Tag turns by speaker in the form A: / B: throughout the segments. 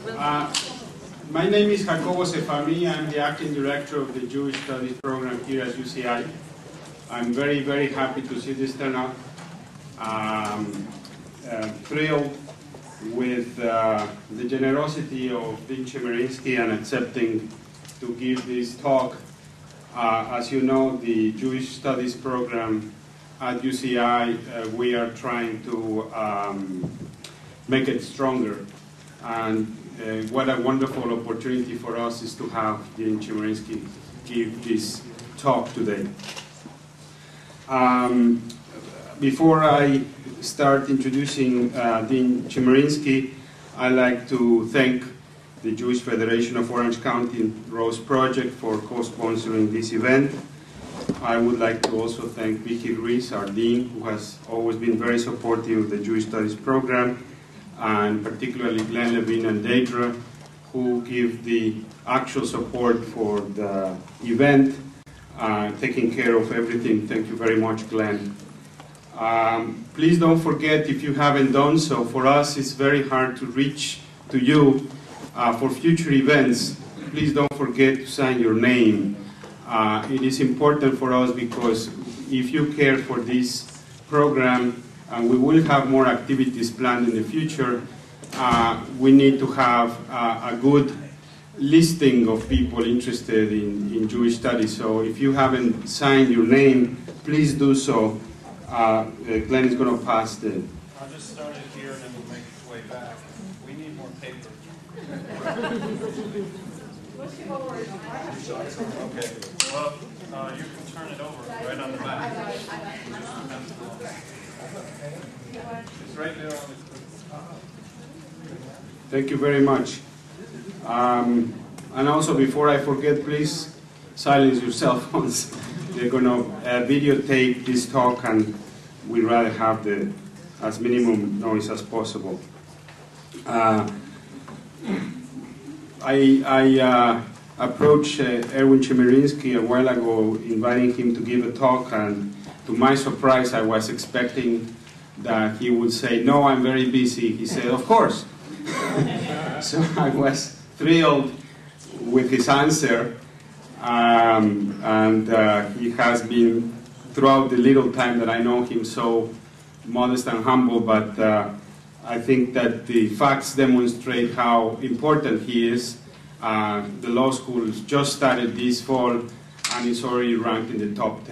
A: My name is Jacobo Sefami. I'm the acting director of the Jewish Studies program here at UCI. I'm very, very happy to see this turnout. Thrilled with the generosity of Dean Chemerinsky and accepting to give this talk. As you know, the Jewish Studies program at UCI, we are trying to make it stronger. And what a wonderful opportunity for us is to have Dean Chemerinsky give this talk today. Before I start introducing Dean Chemerinsky, I'd like to thank the Jewish Federation of Orange County Rose Project for co-sponsoring this event. I would like to also thank Vicky Ruiz, our Dean, who has always been very supportive of the Jewish Studies program, and particularly Glenn Levine and Deidre, who give the actual support for the event, taking care of everything. Thank you very much, Glenn. Please don't forget, if you haven't done so, for us it's very hard to reach to you for future events. Please don't forget to sign your name. It is important for us because if you care for this program, and we will have more activities planned in the future, we need to have a good listing of people interested in Jewish studies. So if you haven't signed your name, please do so. Glenn is going to pass the...
B: I'll just start it here and then we'll make its way back. We need more paper. Okay. Well, you can turn it over right on the back. It's right there on the...
A: Thank you very much. And also, before I forget, please silence your cell phones. They're going to videotape this talk, and we'd rather have as minimum noise as possible. I approached Erwin Chemerinsky a while ago, inviting him to give a talk, and to my surprise, I was expecting that he would say, "No, I'm very busy." He said, "Of course." So I was thrilled with his answer, and he has been, throughout the little time that I know him, so modest and humble, but I think that the facts demonstrate how important he is. The law school just started this fall, and it's already ranked in the top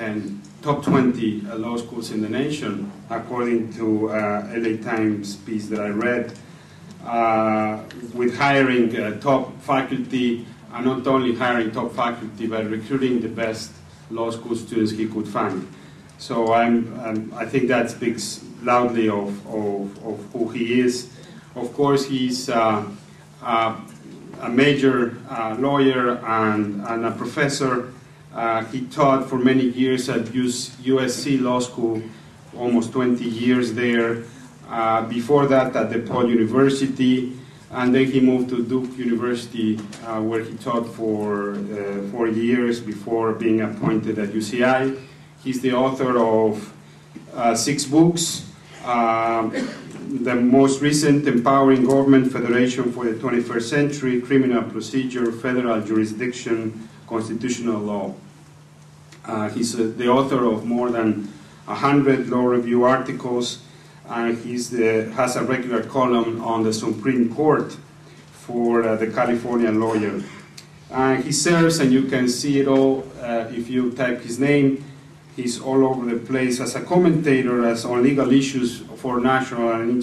A: 20 law schools in the nation, according to LA Times piece that I read, with hiring top faculty, and not only hiring top faculty, but recruiting the best law school students he could find. So I think that speaks loudly of who he is. Of course, he's a major lawyer and a professor. He taught for many years at USC Law School, almost 20 years there. Before that at DePaul University, and then he moved to Duke University, where he taught for 4 years before being appointed at UCI. He's the author of 6 books. The most recent, Empowering Government Federation for the 21st Century, Criminal Procedure, Federal Jurisdiction, Constitutional Law. He's the author of more than 100 law review articles, and he has a regular column on the Supreme Court for the California Lawyer. He serves, and you can see it all if you type his name. He's all over the place as a commentator on legal issues for national and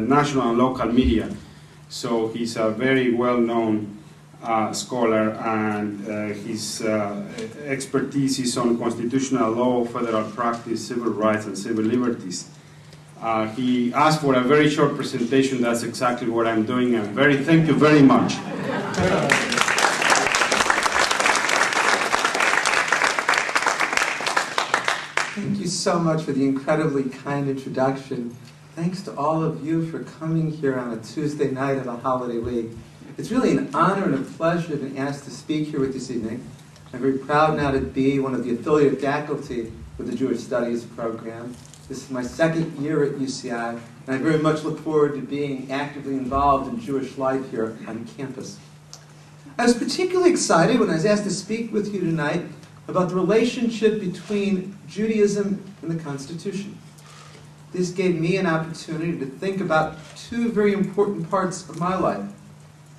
A: national and local media. So he's a very well-known scholar, and his expertise is on constitutional law, federal practice, civil rights, and civil liberties. He asked for a very short presentation. That's exactly what I'm doing. Thank you very much.
C: Thank you so much for the incredibly kind introduction. Thanks to all of you for coming here on a Tuesday night of a holiday week. It's really an honor and a pleasure to be asked to speak here with you this evening. I'm very proud now to be one of the affiliated faculty with the Jewish Studies program. This is my second year at UCI, and I very much look forward to being actively involved in Jewish life here on campus. I was particularly excited when I was asked to speak with you tonight about the relationship between Judaism and the Constitution. This gave me an opportunity to think about two very important parts of my life.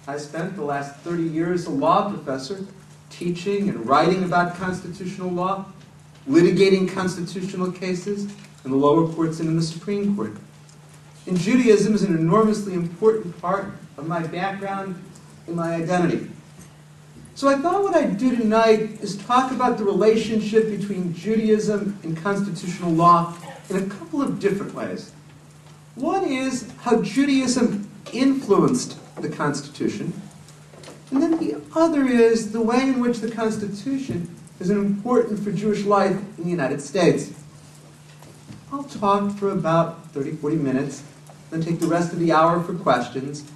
C: I spent the last 30 years as a law professor, teaching and writing about constitutional law, litigating constitutional cases in the lower courts and in the Supreme Court. And Judaism is an enormously important part of my background and my identity. So I thought what I'd do tonight is talk about the relationship between Judaism and constitutional law in a couple of different ways. One is how Judaism influenced the Constitution, and then the other is the way in which the Constitution is important for Jewish life in the United States. I'll talk for about 30-40 minutes, then take the rest of the hour for questions,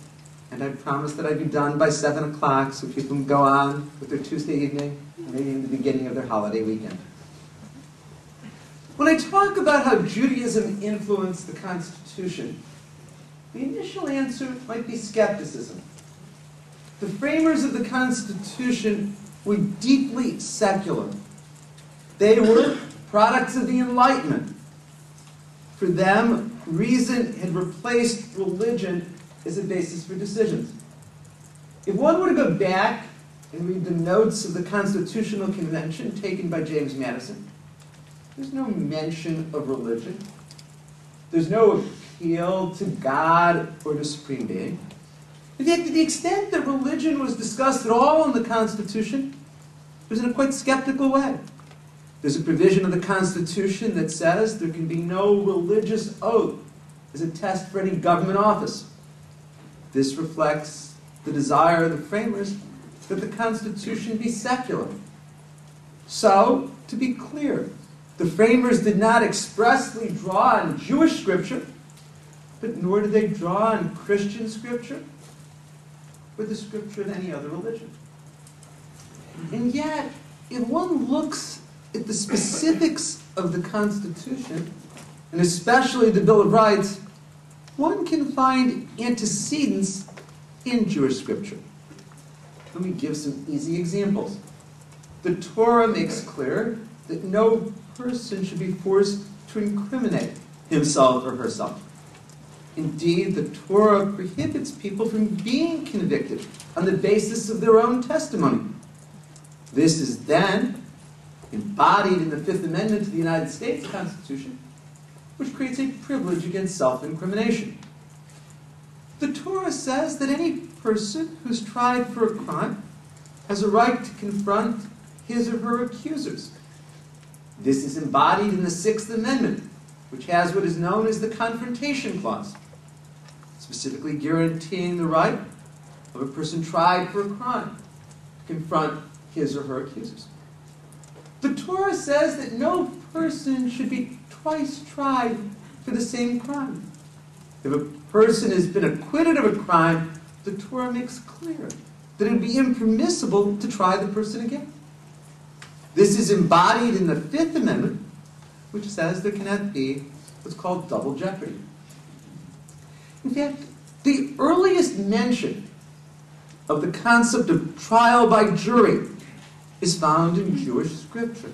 C: and I promised that I'd be done by 7 o'clock so people can go on with their Tuesday evening, or maybe in the beginning of their holiday weekend. When I talk about how Judaism influenced the Constitution, the initial answer might be skepticism. The framers of the Constitution were deeply secular. They were products of the Enlightenment. For them, reason had replaced religion as a basis for decisions. If one were to go back and read the notes of the Constitutional Convention taken by James Madison, there's no mention of religion. There's no appeal to God or to Supreme Being. In fact, to the extent that religion was discussed at all in the Constitution, it was in a quite skeptical way. There's a provision of the Constitution that says there can be no religious oath as a test for any government office. This reflects the desire of the framers that the Constitution be secular. So, to be clear, the framers did not expressly draw on Jewish scripture, but nor did they draw on Christian scripture or the scripture of any other religion. And yet, if one looks at the specifics of the Constitution, and especially the Bill of Rights, one can find antecedents in Jewish scripture. Let me give some easy examples. The Torah makes clear that no person should be forced to incriminate himself or herself. Indeed, the Torah prohibits people from being convicted on the basis of their own testimony. This is then embodied in the Fifth Amendment to the United States Constitution, which creates a privilege against self-incrimination. The Torah says that any person who's tried for a crime has a right to confront his or her accusers. This is embodied in the Sixth Amendment, which has what is known as the Confrontation Clause, specifically guaranteeing the right of a person tried for a crime to confront his or her accusers. The Torah says that no person should be twice tried for the same crime. If a person has been acquitted of a crime, the Torah makes clear that it would be impermissible to try the person again. This is embodied in the Fifth Amendment, which says there cannot be what's called double jeopardy. In fact, the earliest mention of the concept of trial by jury is found in Jewish scripture.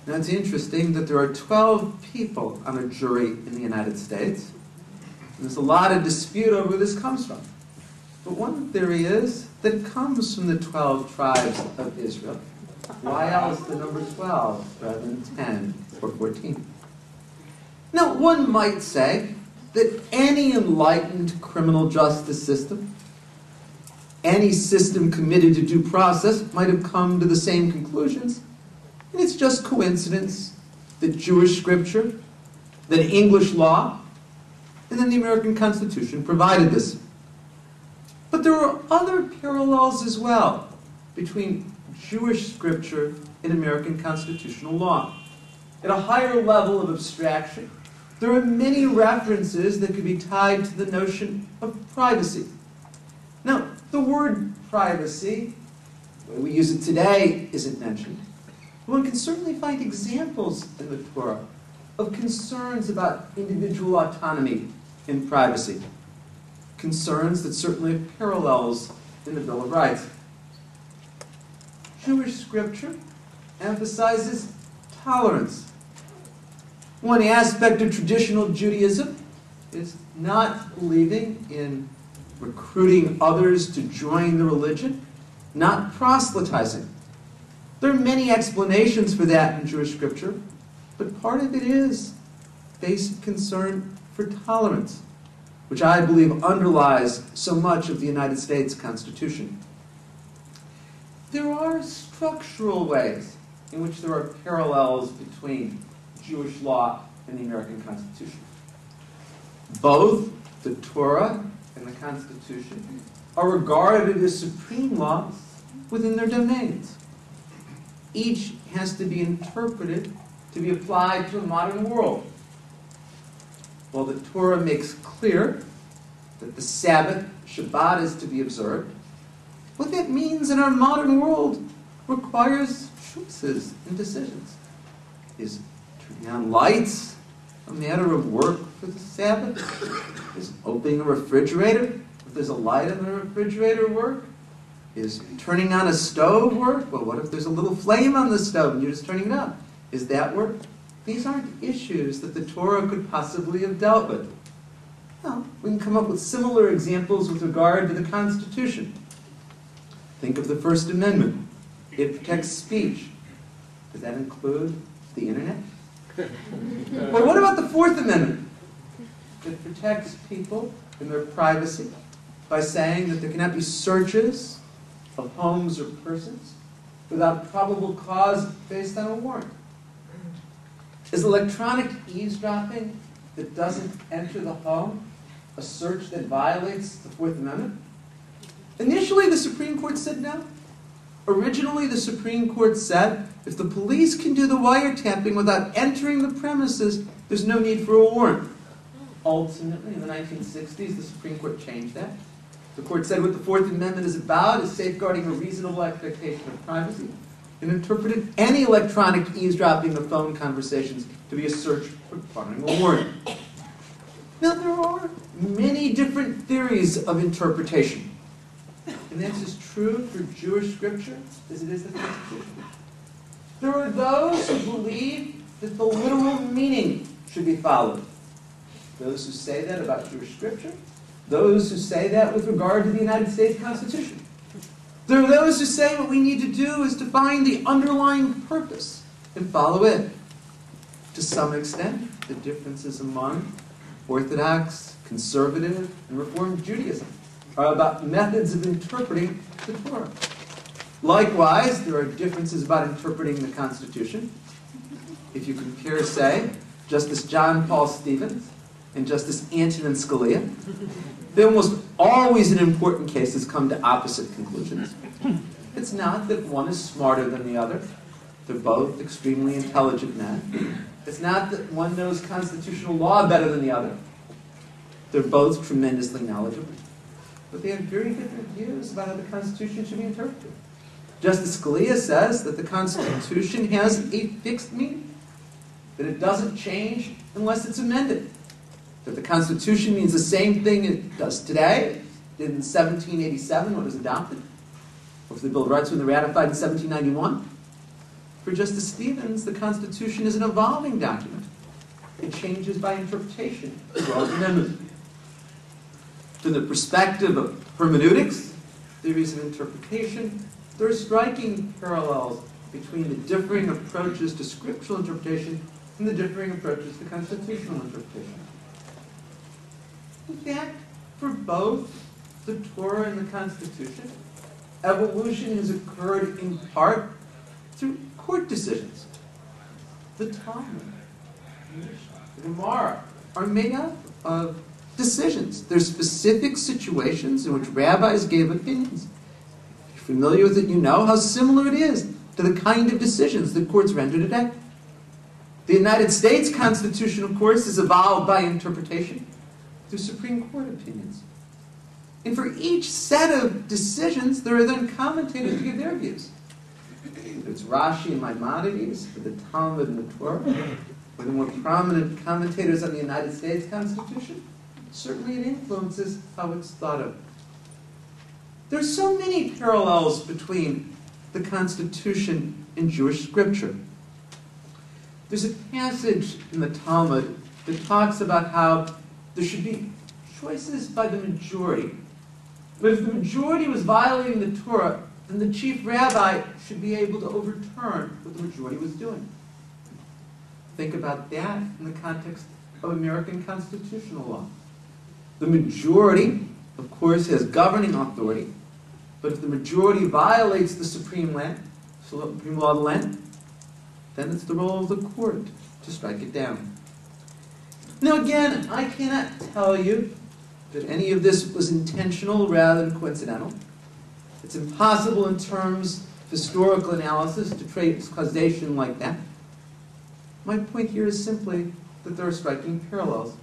C: Now, it's interesting that there are 12 people on a jury in the United States. And there's a lot of dispute over where this comes from. But one theory is that it comes from the 12 tribes of Israel. Why else the number 12 rather than 10 or 14? Now, one might say that any enlightened criminal justice system, any system committed to due process, might have come to the same conclusions. And it's just coincidence that Jewish scripture, that English law, and then the American Constitution provided this. But there are other parallels as well between Jewish scripture and American constitutional law. At a higher level of abstraction, there are many references that could be tied to the notion of privacy. Now, the word privacy, the way we use it today, isn't mentioned. One can certainly find examples in the Torah of concerns about individual autonomy and privacy. Concerns that certainly have parallels in the Bill of Rights. Jewish scripture emphasizes tolerance. One aspect of traditional Judaism is not believing in recruiting others to join the religion, not proselytizing. There are many explanations for that in Jewish scripture, but part of it is basic concern for tolerance, which I believe underlies so much of the United States Constitution. There are structural ways in which there are parallels between Jewish law and the American Constitution. Both the Torah and the Constitution are regarded as supreme laws within their domains. Each has to be interpreted to be applied to a modern world. While the Torah makes clear that the Sabbath, Shabbat, is to be observed, what that means in our modern world requires choices and decisions. Is turning on lights a matter of work for the Sabbath? Is opening a refrigerator, if there's a light in the refrigerator, work? Is turning on a stove work? Well, what if there's a little flame on the stove and you're just turning it up? Is that work? These aren't issues that the Torah could possibly have dealt with. Well, we can come up with similar examples with regard to the Constitution. Think of the First Amendment. It protects speech. Does that include the internet? Or what about the Fourth Amendment? It protects people in their privacy by saying that there cannot be searches of homes or persons without probable cause based on a warrant. Is electronic eavesdropping that doesn't enter the home a search that violates the Fourth Amendment? Initially, the Supreme Court said no. Originally, the Supreme Court said if the police can do the wiretapping without entering the premises, there's no need for a warrant. Ultimately, in the 1960s, the Supreme Court changed that. The court said what the Fourth Amendment is about is safeguarding a reasonable expectation of privacy, and interpreted any electronic eavesdropping of phone conversations to be a search requiring a warrant. Now, there are many different theories of interpretation. And that's as true for Jewish scripture as it is the Constitution. There are those who believe that the literal meaning should be followed. Those who say that about Jewish scripture. Those who say that with regard to the United States Constitution. There are those who say what we need to do is to find the underlying purpose and follow it. To some extent, the differences among Orthodox, Conservative, and Reformed Judaism are about methods of interpreting the Torah. Likewise, there are differences about interpreting the Constitution. If you compare, say, Justice John Paul Stevens and Justice Antonin Scalia, they almost always in important cases come to opposite conclusions. It's not that one is smarter than the other. They're both extremely intelligent men. It's not that one knows constitutional law better than the other. They're both tremendously knowledgeable. But they have very different views about how the Constitution should be interpreted. Justice Scalia says that the Constitution has a fixed meaning, that it doesn't change unless it's amended, that the Constitution means the same thing it does today, it did in 1787 when it was adopted, or for the Bill of Rights when they were ratified in 1791. For Justice Stevens, the Constitution is an evolving document. It changes by interpretation as well as amendment. From the perspective of hermeneutics, theories of interpretation, there are striking parallels between the differing approaches to scriptural interpretation and the differing approaches to constitutional interpretation. In fact, for both the Torah and the Constitution, evolution has occurred in part through court decisions. The Talmud, the Gemara are made up of decisions. There's specific situations in which rabbis gave opinions. If you're familiar with it, you know how similar it is to the kind of decisions that courts render today. The United States Constitution, of course, is evolved by interpretation through Supreme Court opinions. And for each set of decisions, there are then commentators to give their views. It's Rashi and Maimonides for the Talmud and the Torah, or the more prominent commentators on the United States Constitution, certainly it influences how it's thought of. There's so many parallels between the Constitution and Jewish scripture. There's a passage in the Talmud that talks about how there should be choices by the majority. But if the majority was violating the Torah, then the chief rabbi should be able to overturn what the majority was doing. Think about that in the context of American constitutional law. The majority, of course, has governing authority, but if the majority violates the supreme law of the land, then it's the role of the court to strike it down. Now again, I cannot tell you that any of this was intentional rather than coincidental. It's impossible in terms of historical analysis to trace causation like that. My point here is simply that there are striking parallels.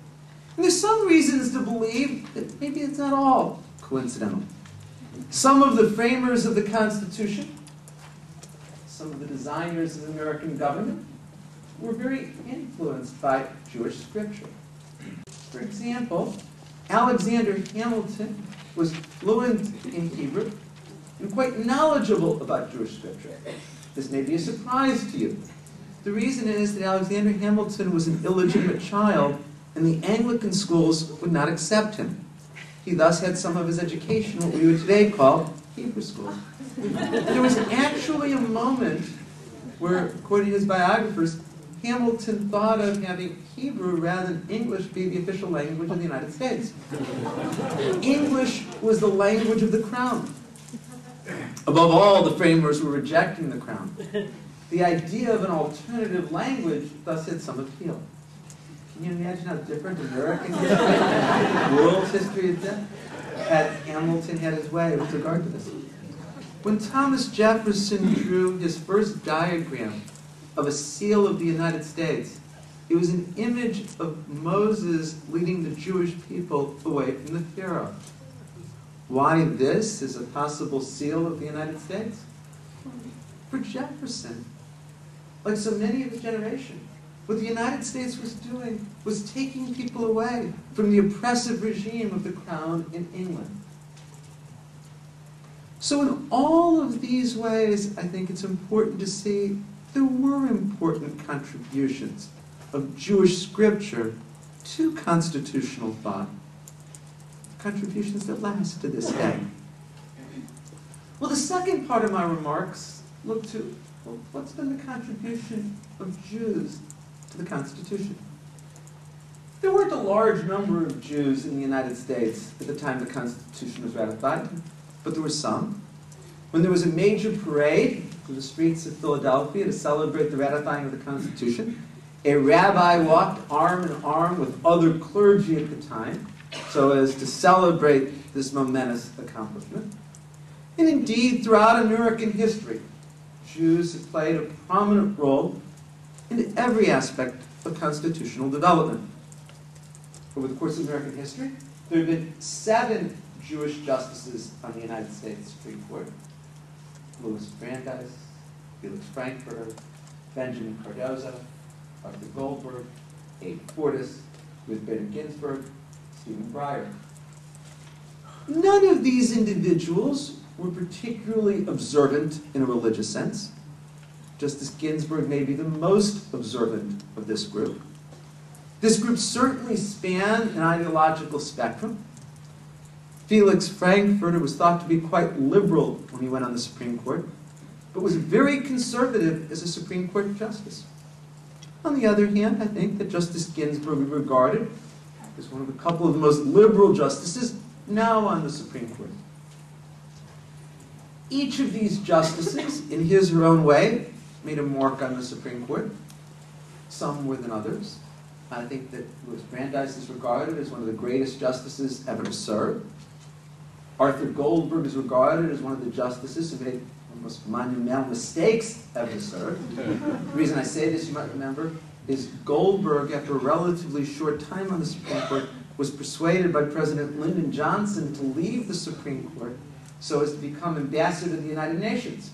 C: And there's some reasons to believe that maybe it's not all coincidental. Some of the framers of the Constitution, some of the designers of the American government, were very influenced by Jewish scripture. For example, Alexander Hamilton was fluent in Hebrew and quite knowledgeable about Jewish scripture. This may be a surprise to you. The reason is that Alexander Hamilton was an illegitimate child, and the Anglican schools would not accept him. He thus had some of his education what we would today call Hebrew school. There was actually a moment where, according to his biographers, Hamilton thought of having Hebrew rather than English be the official language of the United States. English was the language of the crown. Above all, the framers were rejecting the crown. The idea of an alternative language thus had some appeal. Can you imagine how different American history and world history had been had Hamilton had his way with regard to this? When Thomas Jefferson drew his first diagram of a seal of the United States, it was an image of Moses leading the Jewish people away from the Pharaoh. Why this is a possible seal of the United States? For Jefferson, like so many of his generation, what the United States was doing was taking people away from the oppressive regime of the crown in England. So in all of these ways, I think it's important to see there were important contributions of Jewish scripture to constitutional thought, contributions that last to this day. Well, the second part of my remarks look to, well, what's been the contribution of Jews to the Constitution? There weren't a large number of Jews in the United States at the time the Constitution was ratified, but there were some. When there was a major parade through the streets of Philadelphia to celebrate the ratifying of the Constitution, a rabbi walked arm in arm with other clergy at the time so as to celebrate this momentous accomplishment. And indeed, throughout American history, Jews have played a prominent role in every aspect of constitutional development. Over the course of American history, there have been 7 Jewish justices on the United States Supreme Court: Louis Brandeis, Felix Frankfurter, Benjamin Cardozo, Arthur Goldberg, Abe Fortas, Ruth Bader Ginsburg, Stephen Breyer. None of these individuals were particularly observant in a religious sense. Justice Ginsburg may be the most observant of this group. This group certainly spanned an ideological spectrum. Felix Frankfurter was thought to be quite liberal when he went on the Supreme Court, but was very conservative as a Supreme Court justice. On the other hand, I think that Justice Ginsburg was regarded as one of a couple of the most liberal justices now on the Supreme Court. Each of these justices, in his or her own way, made a mark on the Supreme Court, some more than others. I think that Louis Brandeis is regarded as one of the greatest justices ever to serve. Arthur Goldberg is regarded as one of the justices who made one of the most monumental mistakes ever to serve. The reason I say this, you might remember, is Goldberg, after a relatively short time on the Supreme Court, was persuaded by President Lyndon Johnson to leave the Supreme Court so as to become ambassador to the United Nations.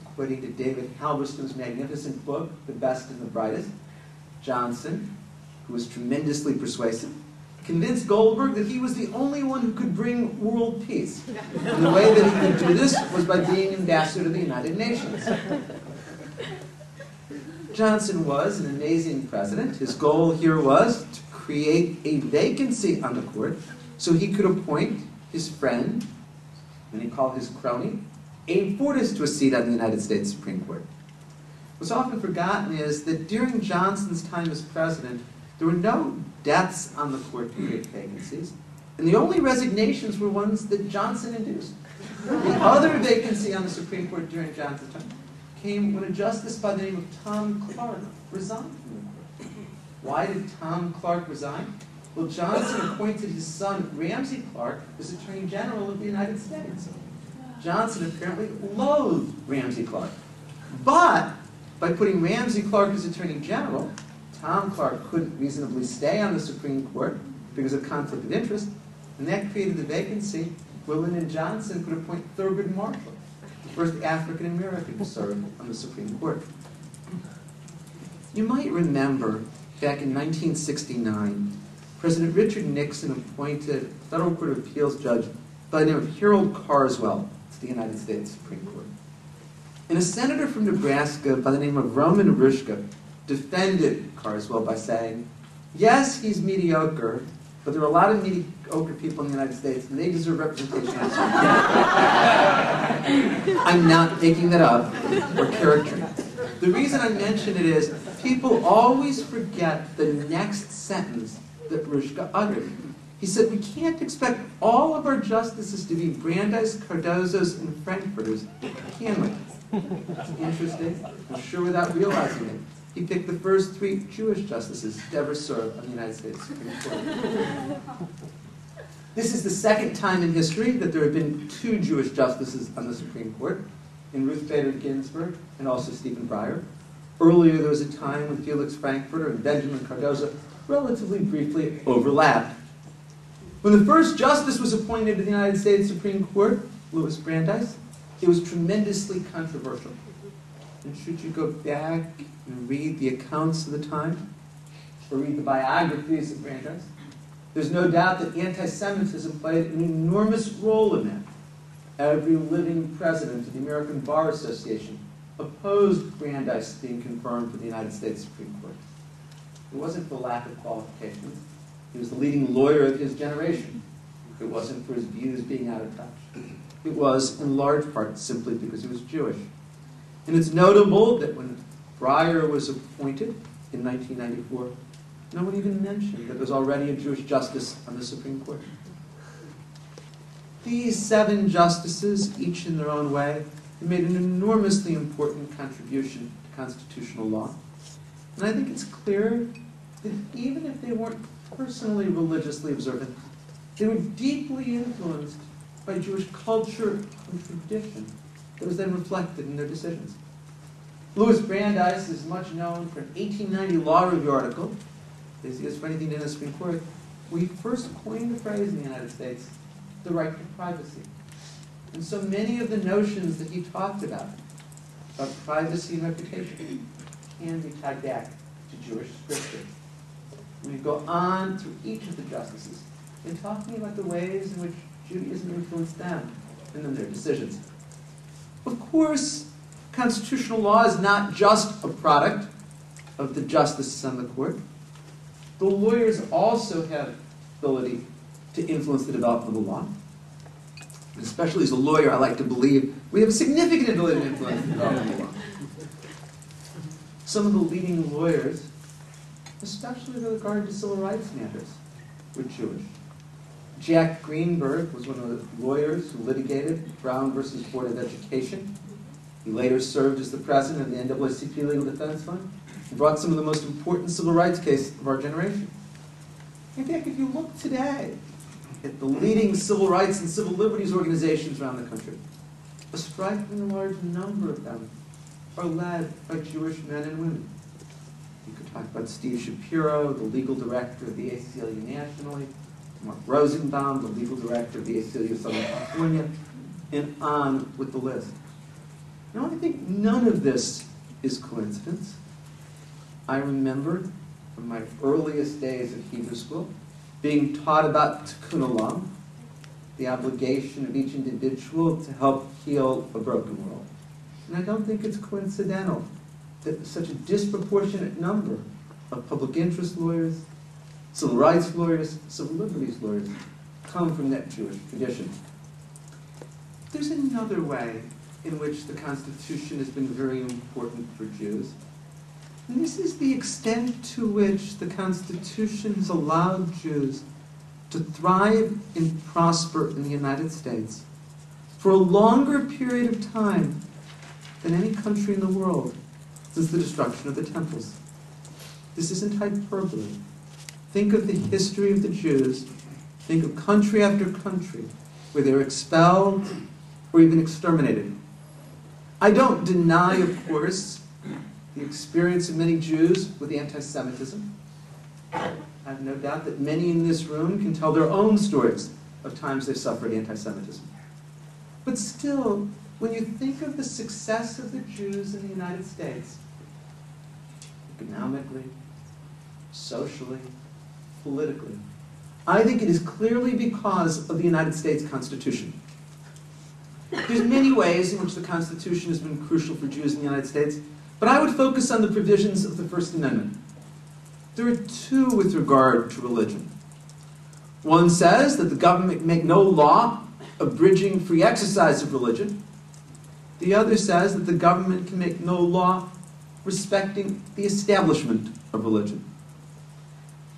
C: According to David Halberstam's magnificent book, The Best and the Brightest, Johnson, who was tremendously persuasive, convinced Goldberg that he was the only one who could bring world peace. And the way that he could do this was by being ambassador to the United Nations. Johnson was an amazing president. His goal here was to create a vacancy on the court so he could appoint his friend, and he called his crony, Abe Fortas, to a seat on the United States Supreme Court. What's often forgotten is that during Johnson's time as president, there were no deaths on the court to create vacancies, and the only resignations were ones that Johnson induced. The other vacancy on the Supreme Court during Johnson's time came when a justice by the name of Tom Clark resigned from the court. Why did Tom Clark resign? Well, Johnson appointed his son, Ramsey Clark, as Attorney General of the United States. Johnson apparently loathed Ramsey Clark. But by putting Ramsey Clark as Attorney General, Tom Clark couldn't reasonably stay on the Supreme Court because of conflict of interest, and that created the vacancy where Lyndon Johnson could appoint Thurgood Marshall, the first African American to serve on the Supreme Court. You might remember, back in 1969, President Richard Nixon appointed a Federal Court of Appeals judge by the name of Harold Carswell to the United States Supreme Court. And a senator from Nebraska by the name of Roman Rishka defended Carswell by saying, yes, he's mediocre, but there are a lot of mediocre people in the United States, and they deserve representation. I'm not making that up or caricaturing. The reason I mention it is people always forget the next sentence that Rishka uttered. He said, we can't expect all of our justices to be Brandeis, Cardozos, and Frankfurters, can we? That's interesting. I'm sure without realizing it, he picked the first 3 Jewish justices to ever serve on the United States Supreme Court. This is the second time in history that there have been 2 Jewish justices on the Supreme Court, in Ruth Bader Ginsburg and also Stephen Breyer. Earlier, there was a time when Felix Frankfurter and Benjamin Cardozo relatively briefly overlapped. When the first justice was appointed to the United States Supreme Court, Louis Brandeis, it was tremendously controversial. And should you go back and read the accounts of the time, or read the biographies of Brandeis, there's no doubt that anti-Semitism played an enormous role in that. Every living president of the American Bar Association opposed Brandeis being confirmed to the United States Supreme Court. It wasn't for lack of qualifications. He was the leading lawyer of his generation. It wasn't for his views being out of touch. It was, in large part, simply because he was Jewish. And it's notable that when Breyer was appointed in 1994, no one even mentioned that there was already a Jewish justice on the Supreme Court. These 7 justices, each in their own way, have made an enormously important contribution to constitutional law. And I think it's clear that even if they weren't personally religiously observant, they were deeply influenced by Jewish culture and tradition that was then reflected in their decisions. Louis Brandeis is much known for an 1890 Law Review article, as he is for anything in the Supreme Court, where he first coined the phrase in the United States, the right to privacy. And so many of the notions that he talked about privacy and reputation, can be tied back to Jewish scripture. We go on through each of the justices in talking about the ways in which Judaism influenced them and then their decisions. Of course, constitutional law is not just a product of the justices on the court. The lawyers also have the ability to influence the development of the law. And especially as a lawyer, I like to believe we have a significant ability to influence the development of the law. Some of the leading lawyers, especially with regard to civil rights matters, were Jewish. Jack Greenberg was one of the lawyers who litigated Brown versus Board of Education. He later served as the president of the NAACP Legal Defense Fund and brought some of the most important civil rights cases of our generation. In fact, if you look today at the leading civil rights and civil liberties organizations around the country, a strikingly large number of them are led by Jewish men and women. You could talk about Steve Shapiro, the legal director of the ACLU nationally, Mark Rosenbaum, the legal director of the ACLU of Southern California, and on with the list. Now, I think none of this is coincidence. I remember from my earliest days at Hebrew school, being taught about tikkun olam, the obligation of each individual to help heal a broken world. And I don't think it's coincidental that such a disproportionate number of public interest lawyers, civil rights lawyers, civil liberties lawyers come from that Jewish tradition. There's another way in which the Constitution has been very important for Jews. And this is the extent to which the Constitution has allowed Jews to thrive and prosper in the United States for a longer period of time than any country in the world since the destruction of the temples. This isn't hyperbole. Think of the history of the Jews. Think of country after country where they were expelled or even exterminated. I don't deny, of course, the experience of many Jews with anti-Semitism. I have no doubt that many in this room can tell their own stories of times they suffered anti-Semitism. But still, when you think of the success of the Jews in the United States, economically, socially, politically, I think it is clearly because of the United States Constitution. There's many ways in which the Constitution has been crucial for Jews in the United States, but I would focus on the provisions of the First Amendment. There are two with regard to religion. One says that the government can make no law abridging free exercise of religion. The other says that the government can make no law respecting the establishment of religion.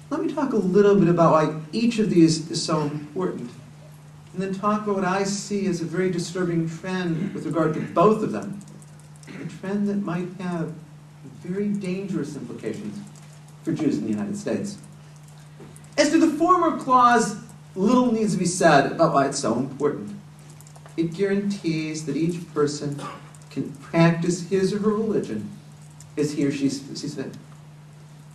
C: Let me talk a little bit about why each of these is so important, and then talk about what I see as a very disturbing trend with regard to both of them, a trend that might have very dangerous implications for Jews in the United States. As to the former clause, little needs to be said about why it's so important. It guarantees that each person can practice his or her religion as he or she sees fit.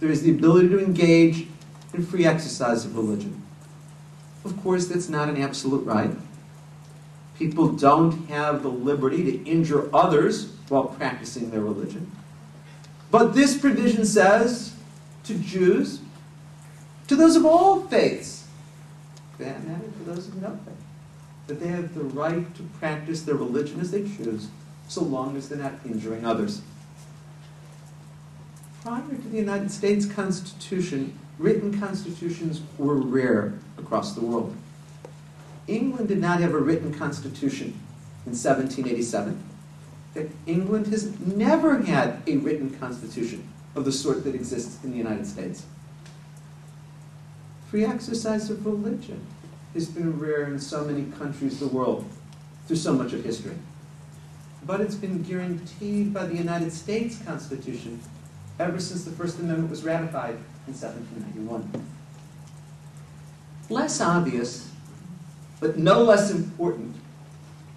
C: There is the ability to engage in free exercise of religion. Of course, that's not an absolute right. People don't have the liberty to injure others while practicing their religion. But this provision says to Jews, to those of all faiths, for that matter, to those of no faith, that they have the right to practice their religion as they choose, so long as they're not injuring others. Prior to the United States Constitution, written constitutions were rare across the world. England did not have a written constitution in 1787. England has never had a written constitution of the sort that exists in the United States. Free exercise of religion has been rare in so many countries of the world through so much of history. But it's been guaranteed by the United States Constitution ever since the First Amendment was ratified in 1791. Less obvious, but no less important,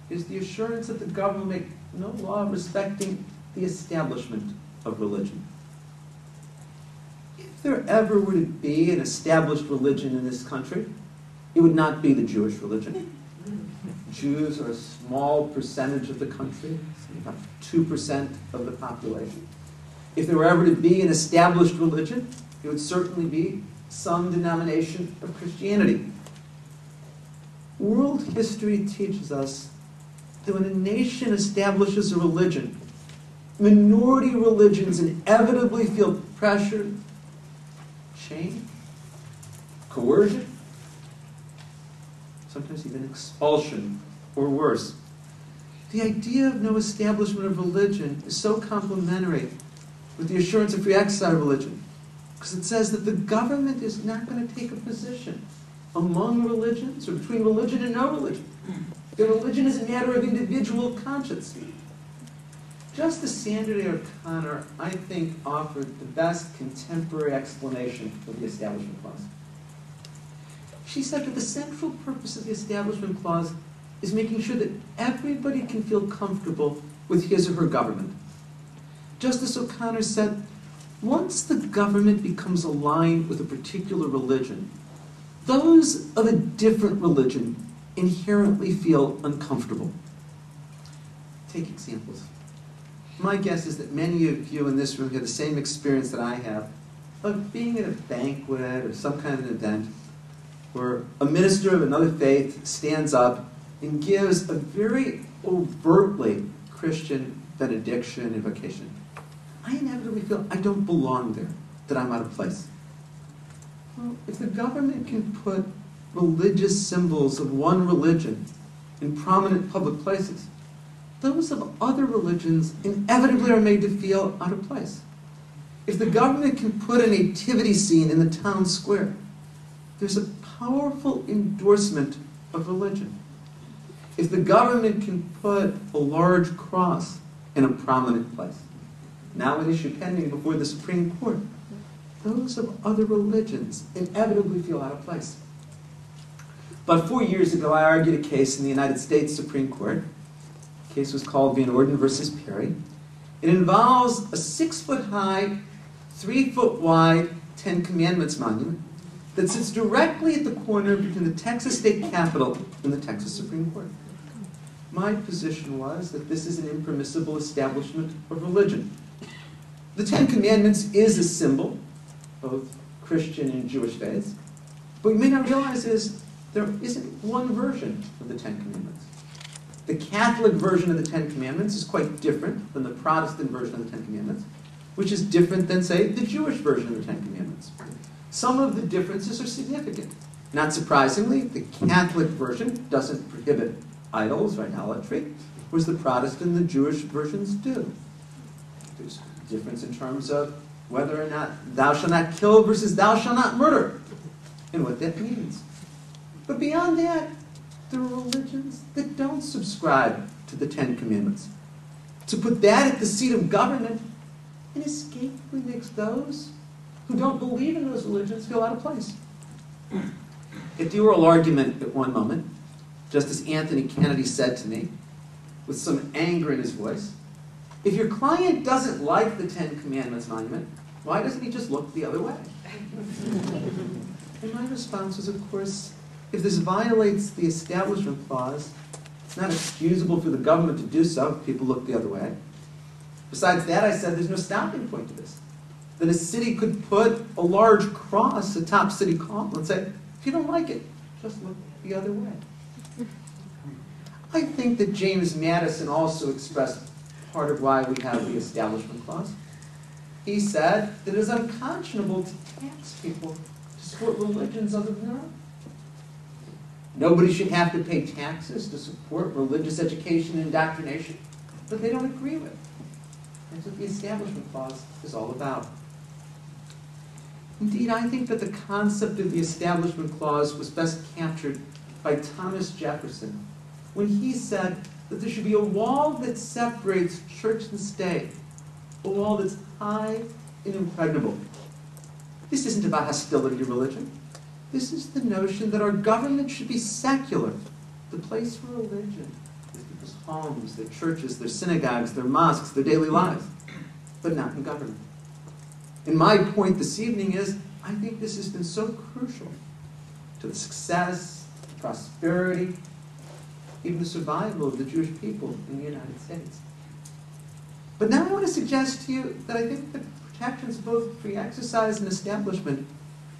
C: is the assurance that the government will make no law respecting the establishment of religion. If there ever were to be an established religion in this country, it would not be the Jewish religion. Jews are a small percentage of the country, about 2% of the population. If there were ever to be an established religion, it would certainly be some denomination of Christianity. World history teaches us that when a nation establishes a religion, minority religions inevitably feel pressure, shame, coercion, sometimes even expulsion, or worse. The idea of no establishment of religion is so complementary with the assurance of free exercise of religion, because it says that the government is not going to take a position among religions or between religion and no religion. The religion is a matter of individual conscience. Justice Sandra Day O'Connor, I think, offered the best contemporary explanation of the Establishment Clause. She said that the central purpose of the Establishment Clause is making sure that everybody can feel comfortable with his or her government. Justice O'Connor said, once the government becomes aligned with a particular religion, those of a different religion inherently feel uncomfortable. Take examples. My guess is that many of you in this room have the same experience that I have of being at a banquet or some kind of an event where a minister of another faith stands up and gives a very overtly Christian benediction, invocation. I inevitably feel I don't belong there, that I'm out of place. Well, if the government can put religious symbols of one religion in prominent public places, those of other religions inevitably are made to feel out of place. If the government can put a nativity scene in the town square, there's a powerful endorsement of religion. If the government can put a large cross in a prominent place, now an issue pending before the Supreme Court, those of other religions inevitably feel out of place. About 4 years ago, I argued a case in the United States Supreme Court. The case was called Van Orden versus Perry. It involves a 6-foot-high, 3-foot-wide Ten Commandments monument that sits directly at the corner between the Texas State Capitol and the Texas Supreme Court. My position was that this is an impermissible establishment of religion. The Ten Commandments is a symbol, both Christian and Jewish faiths. But what you may not realize is there isn't one version of the Ten Commandments. The Catholic version of the Ten Commandments is quite different than the Protestant version of the Ten Commandments, which is different than, say, the Jewish version of the Ten Commandments. Some of the differences are significant. Not surprisingly, the Catholic version doesn't prohibit idols or idolatry, whereas the Protestant and the Jewish versions do. There's a difference in terms of whether or not thou shalt not kill versus thou shalt not murder, and what that means. But beyond that, there are religions that don't subscribe to the Ten Commandments. To put that at the seat of government inescapably makes those who don't believe in those religions feel out of place. At the oral argument at one moment, Justice Anthony Kennedy said to me, with some anger in his voice, if your client doesn't like the Ten Commandments monument, why doesn't he just look the other way? And my response was, of course, if this violates the Establishment Clause, it's not excusable for the government to do so if people look the other way. Besides that, I said there's no stopping point to this. That a city could put a large cross atop City Hall and say, if you don't like it, just look the other way. I think that James Madison also expressed part of why we have the Establishment Clause. He said that it is unconscionable to tax people to support religions other than their own. Nobody should have to pay taxes to support religious education and indoctrination that they don't agree with. That's what the Establishment Clause is all about. Indeed, I think that the concept of the Establishment Clause was best captured by Thomas Jefferson when he said that there should be a wall that separates church and state, a wall that's high and impregnable. This isn't about hostility to religion. This is the notion that our government should be secular, the place for religion is people's homes, their churches, their synagogues, their mosques, their daily lives, but not in government. And my point this evening is, I think this has been so crucial to the success, prosperity, even the survival of the Jewish people in the United States. But now I want to suggest to you that I think the protections of both free exercise and establishment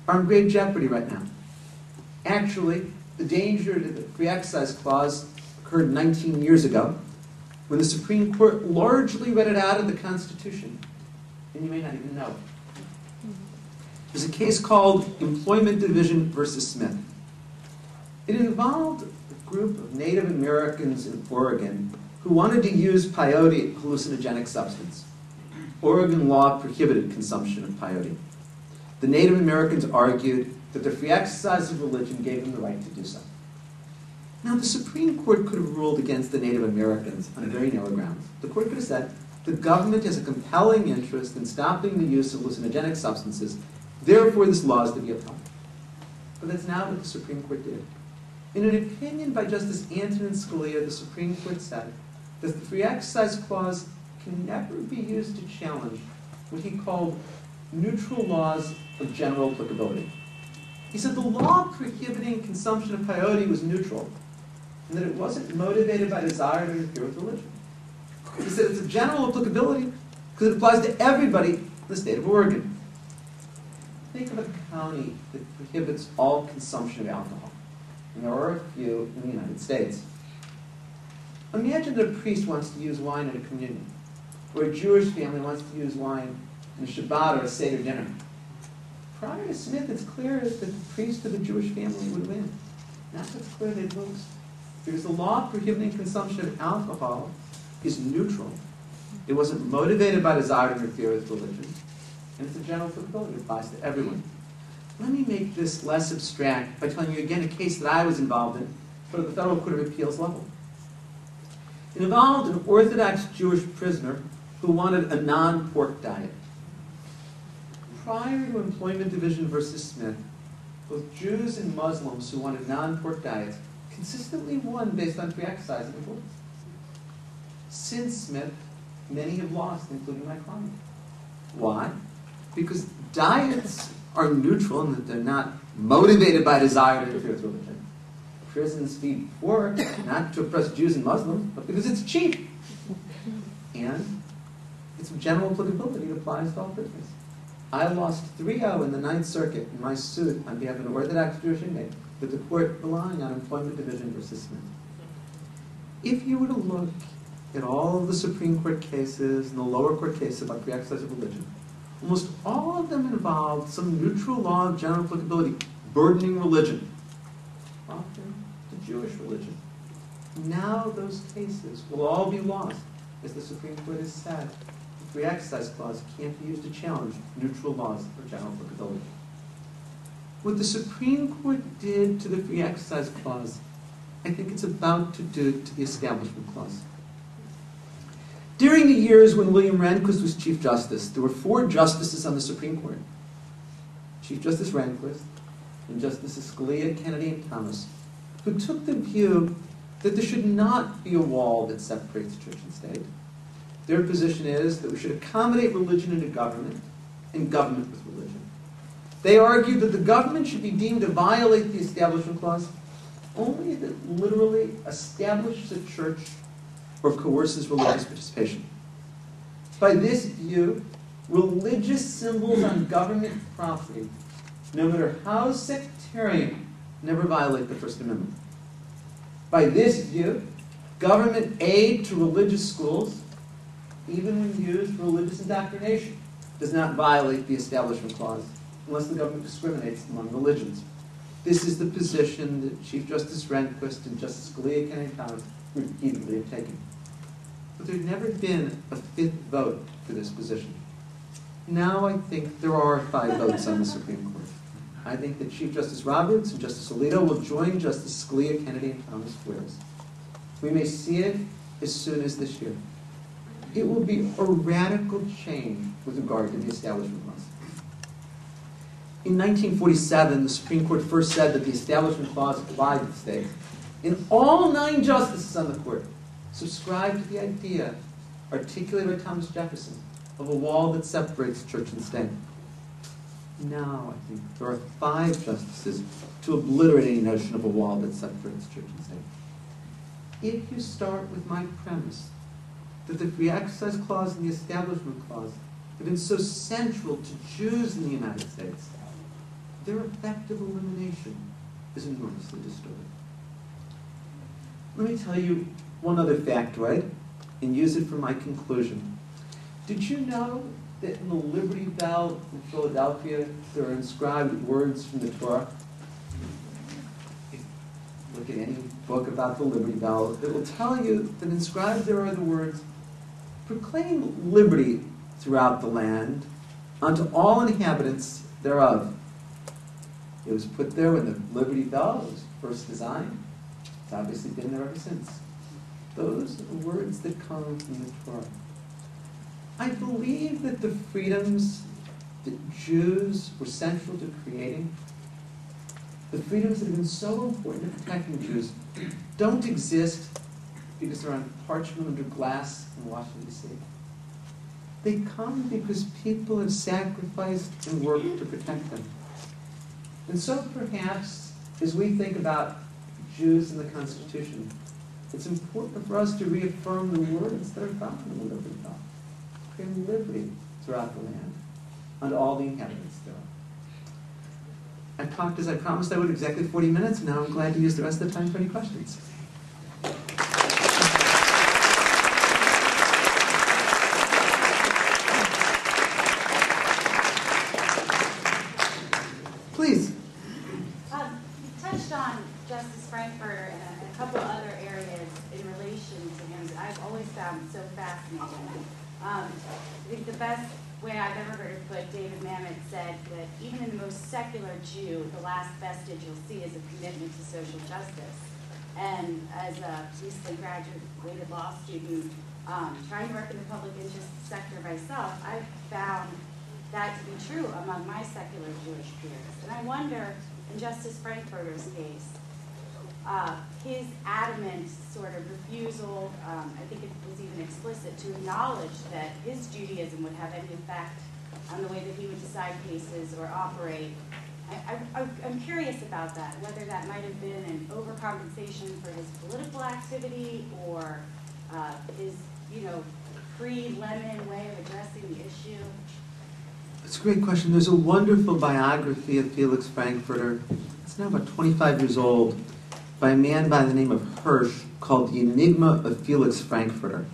C: are in grave jeopardy right now. Actually, the danger to the free exercise clause occurred 19 years ago when the Supreme Court largely read it out of the Constitution, and you may not even know it. There's a case called Employment Division versus Smith. It involved a group of Native Americans in Oregon who wanted to use peyote, a hallucinogenic substance. Oregon law prohibited consumption of peyote. The Native Americans argued that the free exercise of religion gave them the right to do so. Now, the Supreme Court could have ruled against the Native Americans on very narrow grounds. The court could have said, the government has a compelling interest in stopping the use of hallucinogenic substances, therefore this law is to be upheld. But that's not what the Supreme Court did. In an opinion by Justice Antonin Scalia, the Supreme Court said that the free exercise clause can never be used to challenge what he called neutral laws of general applicability. He said the law prohibiting consumption of peyote was neutral, and that it wasn't motivated by desire to interfere with religion. He said it's of general applicability because it applies to everybody in the state of Oregon. think of a county that prohibits all consumption of alcohol, and there are a few in the United States. Imagine that a priest wants to use wine at a communion, or a Jewish family wants to use wine in a Shabbat or a Seder dinner. Prior to Smith, it's clear that the priest of the Jewish family would win. Now it's clear they'd lose. Because the law prohibiting consumption of alcohol is neutral. It wasn't motivated by desire to interfere with religion. And it's a general applicability. It applies to everyone. Let me make this less abstract by telling you again a case that I was involved in, but at the Federal Court of Appeals level. It involved an Orthodox Jewish prisoner who wanted a non-pork diet. Prior to Employment Division versus Smith, both Jews and Muslims who wanted non-pork diets consistently won based on free exercise and importance. Since Smith, many have lost, including my client. Why? Because diets are neutral in that they're not motivated by desire to interfere with religion. Prisons feed pork, not to oppress Jews and Muslims, but because it's cheap. And its general applicability applies to all prisoners. I lost 3-0 in the Ninth Circuit in my suit on behalf of an Orthodox Jewish inmate, with the court relying on Employment Division versus Smith. If you were to look at all of the Supreme Court cases and the lower court cases about free exercise of religion, almost all of them involved some neutral law of general applicability burdening religion, often the Jewish religion. Now those cases will all be lost, as the Supreme Court has said. The free exercise clause can't be used to challenge neutral laws of general applicability. What the Supreme Court did to the free exercise clause, I think it's about to do to the Establishment Clause. During the years when William Rehnquist was Chief Justice, there were 4 justices on the Supreme Court. Chief Justice Rehnquist and Justices Scalia, Kennedy, and Thomas, who took the view that there should not be a wall that separates church and state. Their position is that we should accommodate religion into government and government with religion. They argued that the government should be deemed to violate the Establishment Clause only if it literally establishes a church or coerces religious participation. By this view, religious symbols on government property, no matter how sectarian, never violate the First Amendment. By this view, government aid to religious schools, even when used for religious indoctrination, does not violate the Establishment Clause unless the government discriminates among religions. This is the position that Chief Justice Rehnquist and Justice Scalia, Kennedy, and Thomas repeatedly have taken. But there had never been a 5th vote for this position. Now I think there are 5 votes on the Supreme Court. I think that Chief Justice Roberts and Justice Alito will join Justice Scalia, Kennedy, and Thomas Flores. We may see it as soon as this year. It will be a radical change with regard to the Establishment Clause. In 1947, the Supreme Court first said that the Establishment Clause applied to the state. And all 9 justices on the court subscribed to the idea, articulated by Thomas Jefferson, of a wall that separates church and state. Now, I think, there are 5 justices to obliterate any notion of a wall that separates church and state. If you start with my premise that the Free Exercise Clause and the Establishment Clause have been so central to Jews in the United States, their effective elimination is enormously distorted. Let me tell you one other factoid and use it for my conclusion. Did you know that in the Liberty Bell in Philadelphia there are inscribed words from the Torah? If you look at any book about the Liberty Bell, it will tell you that inscribed there are the words, "Proclaim liberty throughout the land unto all inhabitants thereof." It was put there when the Liberty Bell was first designed. It's obviously been there ever since. Those are the words that come from the Torah. I believe that the freedoms that Jews were central to creating, the freedoms that have been so important to protecting Jews, don't exist because they're on parchment under glass in Washington, D.C. They come because people have sacrificed and worked to protect them. And so perhaps, as we think about Jews in the Constitution, it's important for us to reaffirm the words that are found in the Liberty Bell. Proclaim liberty throughout the land unto all the inhabitants thereof. I've talked as I promised I would, exactly 40 minutes, and now I'm glad to use the rest of the time for any questions. Please.
D: You touched on Justice Frankfurter and a couple other areas in relation to him that I've always found so fascinating. I think the best way I've ever heard it put, David Mamet said that even in the most secular Jew, the last vestige you'll see is a commitment to social justice. And as a recently graduated law student, trying to work in the public interest sector myself, I've found that to be true among my secular Jewish peers. And I wonder, in Justice Frankfurter's case, his adamant sort of refusal, I think it was even explicit, to acknowledge that his Judaism would have any effect on the way that he would decide cases or operate. I'm curious about that, whether that might have been an overcompensation for his political activity or his, pre-Lenin way of addressing the issue.
C: It's a great question. There's a wonderful biography of Felix Frankfurter. It's now about 25 years old, by a man by the name of Hirsch, called The Enigma of Felix Frankfurter.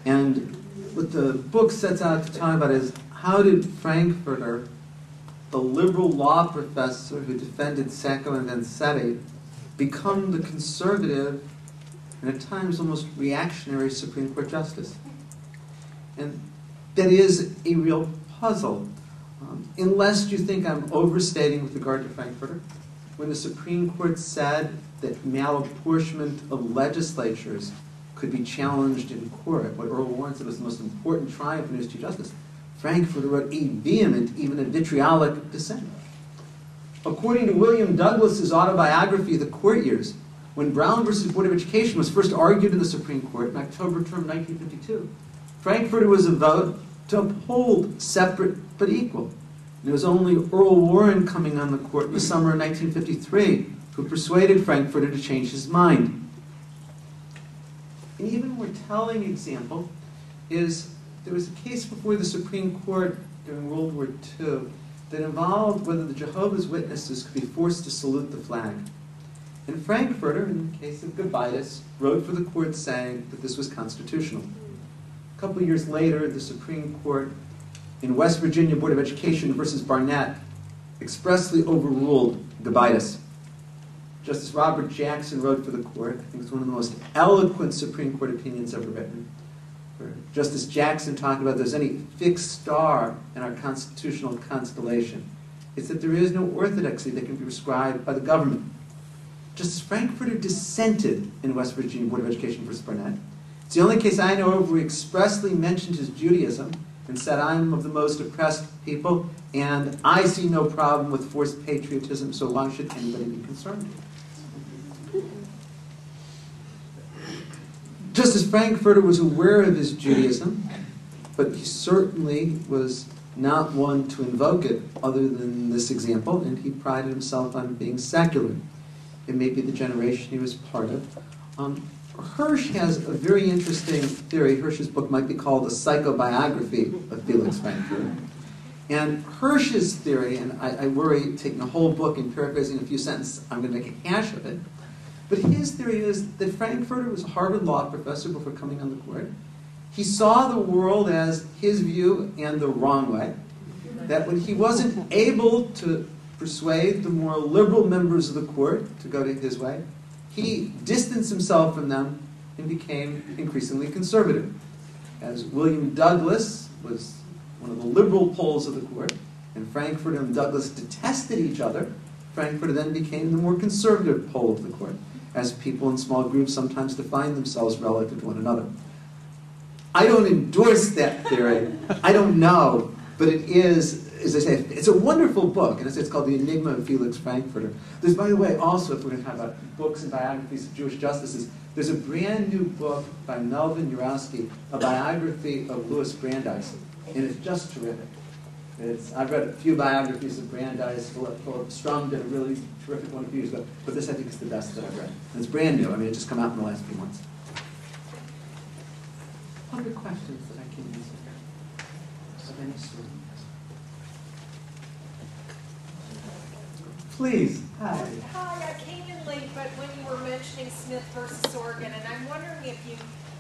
C: And what the book sets out to talk about is, how did Frankfurter, the liberal law professor who defended Sacco and Vanzetti, become the conservative and at times almost reactionary Supreme Court justice? And that is a real puzzle. Unless you think I'm overstating with regard to Frankfurter, when the Supreme Court said that malapportionment of legislatures could be challenged in court, what Earl Warren said was the most important triumph in his Chief Justice, Frankfurter wrote a vehement, even a vitriolic dissent. According to William Douglas's autobiography, The Court Years, when Brown versus Board of Education was first argued in the Supreme Court in October term 1952, Frankfurter was a vote to uphold separate but equal. And it was only Earl Warren coming on the court in the summer of 1953 who persuaded Frankfurter to change his mind. An even more telling example is there was a case before the Supreme Court during World War II that involved whether the Jehovah's Witnesses could be forced to salute the flag. And Frankfurter, in the case of Gobitis, wrote for the court saying that this was constitutional. A couple of years later, the Supreme Court in West Virginia Board of Education versus Barnett expressly overruled Gobitis. Justice Robert Jackson wrote for the court. I think it's one of the most eloquent Supreme Court opinions ever written. Where Justice Jackson talked about there's any fixed star in our constitutional constellation. It's that there is no orthodoxy that can be prescribed by the government. Justice Frankfurter dissented in West Virginia Board of Education versus Barnett. It's the only case I know of where he expressly mentioned his Judaism and said, I'm of the most oppressed people, and I see no problem with forced patriotism, so why should anybody be concerned? Justice Frankfurter was aware of his Judaism, but he certainly was not one to invoke it other than this example, and he prided himself on being secular. It may be the generation he was part of. Hirsch has a very interesting theory. Hirsch's book might be called The Psychobiography of Felix Frankfurter. And Hirsch's theory, and I worry taking a whole book and paraphrasing a few sentences, I'm going to make a hash of it. But his theory is that Frankfurter was a Harvard law professor before coming on the court. He saw the world as his view and the wrong way. That when he wasn't able to persuade the more liberal members of the court to go to his way, he distanced himself from them and became increasingly conservative. As William Douglas was one of the liberal poles of the court, and Frankfurter and Douglas detested each other, Frankfurter then became the more conservative pole of the court, as people in small groups sometimes define themselves relative to one another. I don't endorse that theory. I don't know, but it is, as I say, it's a wonderful book, and it's called The Enigma of Felix Frankfurter. There's, by the way, also, if we're going to talk about books and biographies of Jewish justices, there's a brand new book by Melvin Urowski, a biography of Louis Brandeis, and it's just terrific. I've read a few biographies of Brandeis. Philip Strum did a really terrific one a few years ago, but this I think is the best that I've read. And it's brand new. I mean, it just come out in the last few months. Other questions that I can answer of any sort? Please. Hi.
E: Hi, I came in late, but when you were mentioning Smith versus Oregon, and I'm wondering if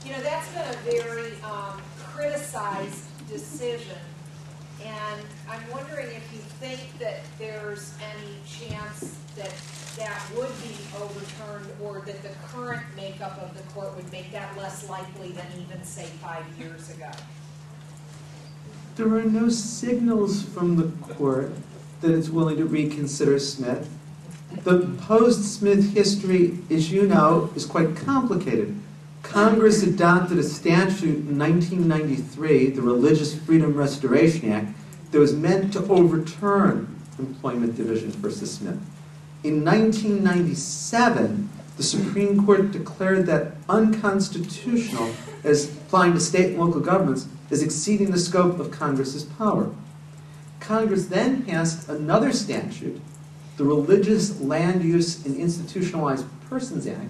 E: you know, that's been a very criticized decision, and I'm wondering if you think that there's any chance that that would be overturned, or that the current makeup of the court would make that less likely than even, say, 5 years ago.
C: There are no signals from the court that it's willing to reconsider Smith. The post-Smith history, as you know, is quite complicated. Congress adopted a statute in 1993, the Religious Freedom Restoration Act, that was meant to overturn Employment Division versus Smith. In 1997, the Supreme Court declared that unconstitutional as applying to state and local governments as exceeding the scope of Congress's power. Congress then passed another statute, the Religious Land Use and Institutionalized Persons Act,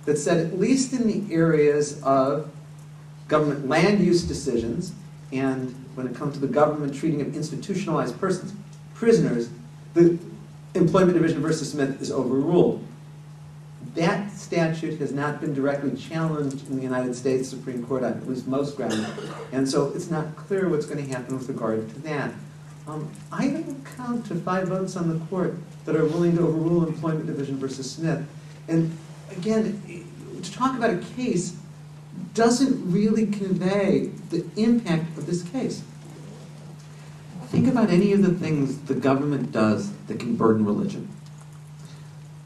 C: that said at least in the areas of government land use decisions and when it comes to the government treating of institutionalized persons, prisoners, the Employment Division versus Smith is overruled. That statute has not been directly challenged in the United States Supreme Court on at least most grounds, and so it's not clear what's going to happen with regard to that. I don't count to 5 votes on the court that are willing to overrule Employment Division versus Smith. And again, to talk about a case doesn't really convey the impact of this case. Think about any of the things the government does that can burden religion.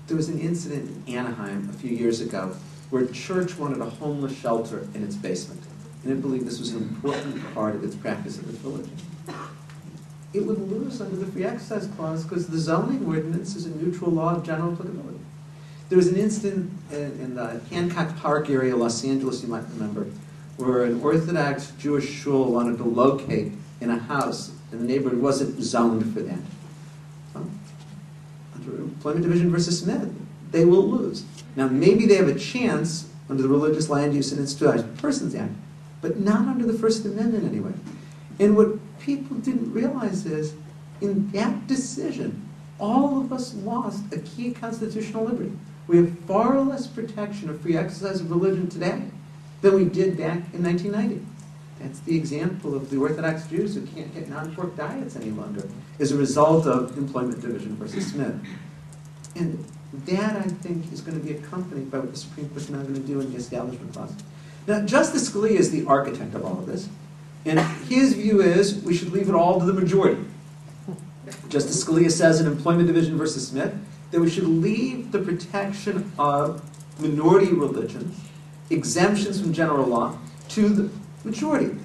C: There was an incident in Anaheim a few years ago where a church wanted a homeless shelter in its basement, and it believed this was an important part of its practice of its religion. It would lose under the Free Exercise Clause because the zoning ordinance is a neutral law of general applicability. There was an incident in the Hancock Park area, Los Angeles, you might remember, where an Orthodox Jewish shul wanted to locate in a house, and the neighborhood wasn't zoned for that. Under Employment Division versus Smith, they will lose. Now, maybe they have a chance under the Religious Land Use and Institutionalized Persons Act, but not under the First Amendment anyway. And what people didn't realize is, in that decision, all of us lost a key constitutional liberty. We have far less protection of free exercise of religion today than we did back in 1990. That's the example of the Orthodox Jews who can't get non-pork diets any longer as a result of Employment Division versus Smith. And that, I think, is going to be accompanied by what the Supreme Court is now going to do in the Establishment Clause. Now, Justice Scalia is the architect of all of this, and his view is we should leave it all to the majority. Justice Scalia says in Employment Division versus Smith that we should leave the protection of minority religions, exemptions from general law, to the majority.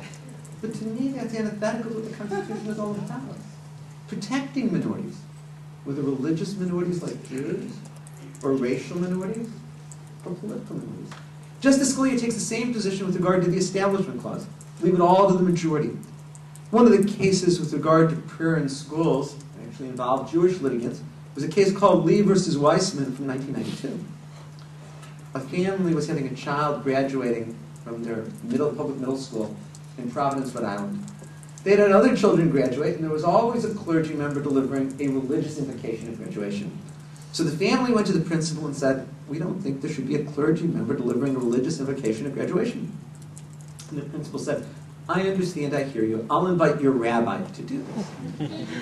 C: But to me, that's antithetical to what the Constitution is all about. Protecting minorities, whether religious minorities like Jews, or racial minorities, or political minorities. Justice Scalia takes the same position with regard to the Establishment Clause. Leave it all to the majority. One of the cases with regard to prayer in schools actually involved Jewish litigants was a case called Lee versus Weissman from 1992. A family was having a child graduating from their public middle school in Providence, Rhode Island. They had other children graduate, and there was always a clergy member delivering a religious invocation at graduation. So the family went to the principal and said, "We don't think there should be a clergy member delivering a religious invocation at graduation." And the principal said, "I understand, I hear you. I'll invite your rabbi to do this."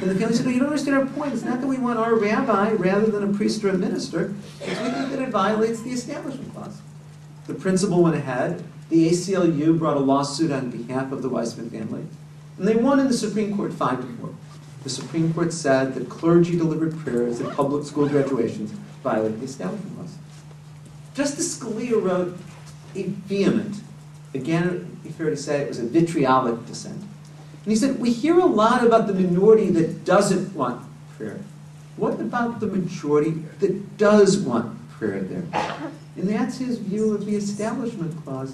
C: And the family said, "No, you don't understand our point. It's not that we want our rabbi rather than a priest or a minister. It's we think that it violates the Establishment Clause." The principal went ahead. The ACLU brought a lawsuit on behalf of the Weissman family. And they won in the Supreme Court 5-4. The Supreme Court said that clergy-delivered prayers at public school graduations violate the Establishment Clause. Justice Scalia wrote a vehement, again, it would be fair to say it was a vitriolic dissent. And he said, we hear a lot about the minority that doesn't want prayer. What about the majority that does want prayer there? And that's his view of the Establishment Clause.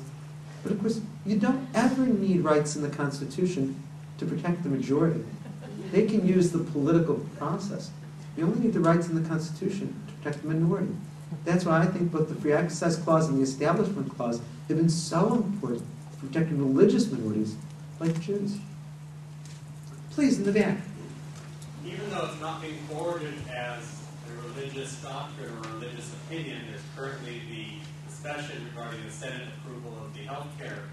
C: But of course, you don't ever need rights in the Constitution to protect the majority. They can use the political process. You only need the rights in the Constitution to protect the minority. That's why I think both the Free Access Clause and the Establishment Clause have been so important for protecting religious minorities like Jews. Please, in the back.
F: Even though it's not being forwarded as a religious doctrine or religious opinion. There's currently the discussion regarding the Senate approval of the health care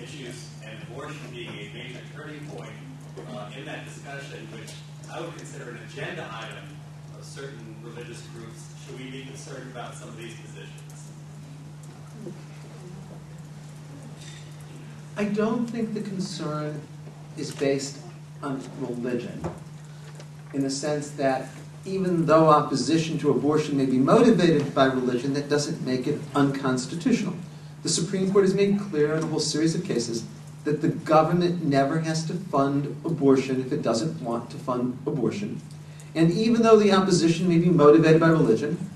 F: issues and abortion being a major turning point in that discussion, which I would consider an agenda item of certain religious groups. Should we be concerned about some of these positions?
C: I don't think the concern is based on religion, in the sense that even though opposition to abortion may be motivated by religion, that doesn't make it unconstitutional. The Supreme Court has made clear in a whole series of cases that the government never has to fund abortion if it doesn't want to fund abortion. And even though the opposition may be motivated by religion,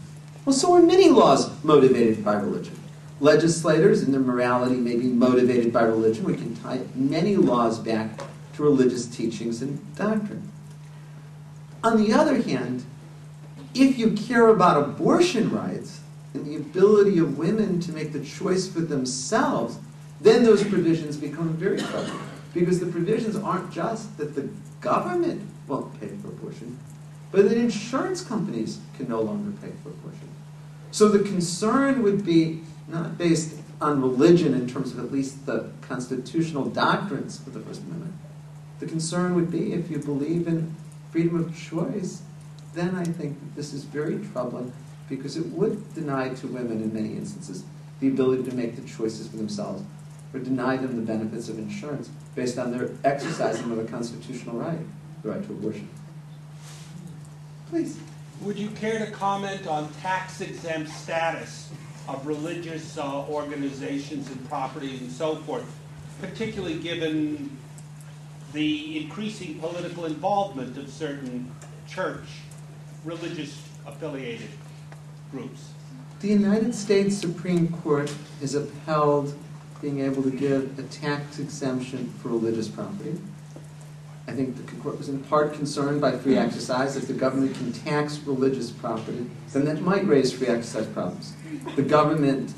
C: well, so are many laws motivated by religion. Legislators in their morality may be motivated by religion. We can tie many laws back to religious teachings and doctrine. On the other hand, if you care about abortion rights and the ability of women to make the choice for themselves, then those provisions become very troubling. Because the provisions aren't just that the government won't pay for abortion, but that insurance companies can no longer pay for abortion. So the concern would be not based on religion in terms of at least the constitutional doctrines of the First Amendment. The concern would be if you believe in freedom of choice, then I think this is very troubling because it would deny to women in many instances the ability to make the choices for themselves or deny them the benefits of insurance based on their exercising of a constitutional right, the right to abortion. Please.
G: Would you care to comment on tax-exempt status of religious organizations and property and so forth, particularly given the increasing political involvement of certain church, religious-affiliated groups?
C: The United States Supreme Court has upheld being able to give a tax exemption for religious property. I think the court was in part concerned by free exercise. If the government can tax religious property, then that might raise free exercise problems. The government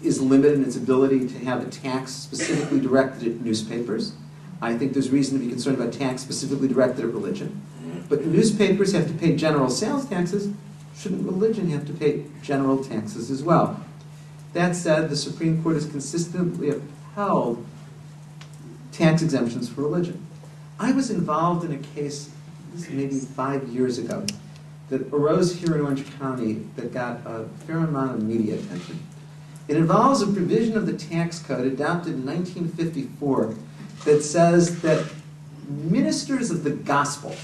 C: is limited in its ability to have a tax specifically directed at newspapers. I think there's reason to be concerned about tax specifically directed at religion. But newspapers have to pay general sales taxes. Shouldn't religion have to pay general taxes as well? That said, the Supreme Court has consistently upheld tax exemptions for religion. I was involved in a case maybe 5 years ago that arose here in Orange County that got a fair amount of media attention. It involves a provision of the tax code adopted in 1954 that says that ministers of the gospel,